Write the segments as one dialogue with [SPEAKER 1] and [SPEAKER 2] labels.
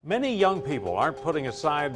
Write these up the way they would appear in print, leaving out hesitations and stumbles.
[SPEAKER 1] Many young people aren't putting aside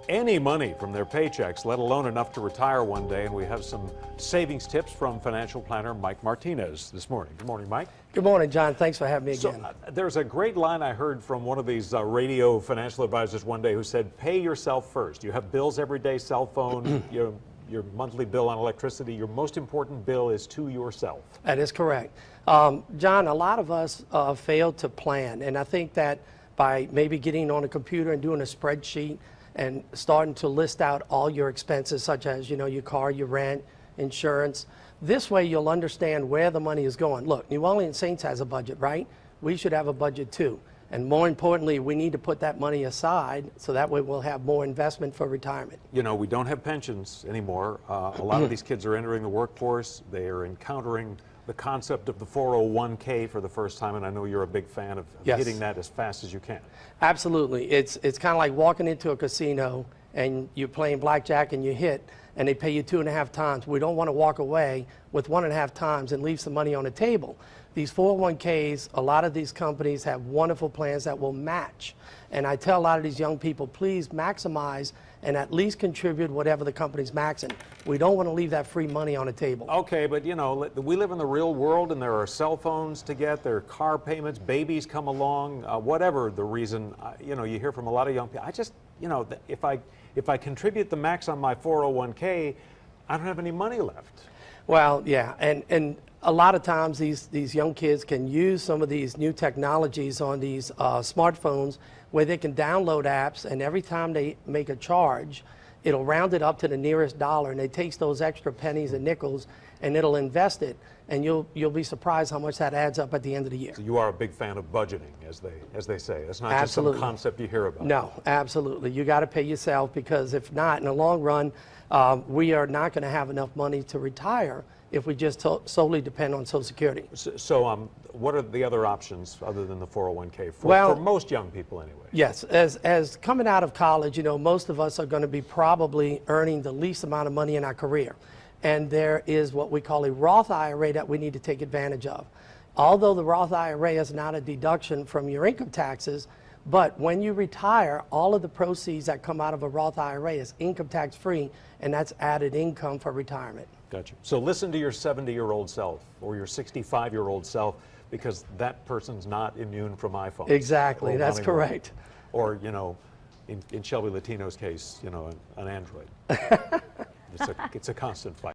[SPEAKER 1] any money from their paychecks, let alone enough to retire one day, and we have some savings tips from financial planner Mike Martinez this morning. Good morning, Mike.
[SPEAKER 2] Good morning, John. Thanks for having me again.
[SPEAKER 1] There's a great line I heard from one of these radio financial advisors one day who said, pay yourself first. You have bills every day, cell phone, your monthly bill on electricity. Your most important bill is to yourself.
[SPEAKER 2] That is correct. John, a lot of us fail to plan, and I think that by maybe getting on a computer and doing a spreadsheet and starting to list out all your expenses, such as, your car, your rent, insurance. This way you'll understand where the money is going. Look, New Orleans Saints has a budget, right? We should have a budget too. And more importantly, we need to put that money aside so that way we'll have more investment for retirement.
[SPEAKER 1] We don't have pensions anymore. A lot of these kids are entering the workforce. They are encountering the concept of the 401k for the first time, and I know you're a big fan of hitting that as fast as you can.
[SPEAKER 2] Absolutely. It's kind of like walking into a casino and you're playing blackjack and you hit and they pay you 2.5 times. We don't want to walk away with 1.5 times and leave some money on the table. These 401ks, a lot of these companies have wonderful plans that will match. And I tell a lot of these young people, please maximize and at least contribute whatever the company's maxing. We don't want to leave that free money on the table.
[SPEAKER 1] Okay, but we live in the real world and there are cell phones to get, there are car payments, babies come along, whatever the reason, you hear from a lot of young people. I just, if I contribute the max on my 401k, I don't have any money left.
[SPEAKER 2] Well, yeah, and a lot of times these young kids can use some of these new technologies on these smartphones where they can download apps, and every time they make a charge, it'll round it up to the nearest dollar, and it takes those extra pennies and nickels and it'll invest it, and you'll be surprised how much that adds up at the end of the year.
[SPEAKER 1] So you are a big fan of budgeting, as they say. It's not
[SPEAKER 2] Absolutely.
[SPEAKER 1] Just some concept you hear about.
[SPEAKER 2] No, absolutely. You got to pay yourself, because if not, in the long run, we are not going to have enough money to retire if we just solely depend on Social Security.
[SPEAKER 1] So what are the other options other than the 401k for most young people anyway?
[SPEAKER 2] Yes, as coming out of college, most of us are going to be probably earning the least amount of money in our career. And there is what we call a Roth IRA that we need to take advantage of. Although the Roth IRA is not a deduction from your income taxes, but when you retire, all of the proceeds that come out of a Roth IRA is income tax free, and that's added income for retirement.
[SPEAKER 1] Gotcha. So listen to your 70-year-old self or your 65-year-old self, because that person's not immune from iPhones.
[SPEAKER 2] Exactly, that's correct.
[SPEAKER 1] Or, in Shelby Latino's case, an Android. It's a constant fight.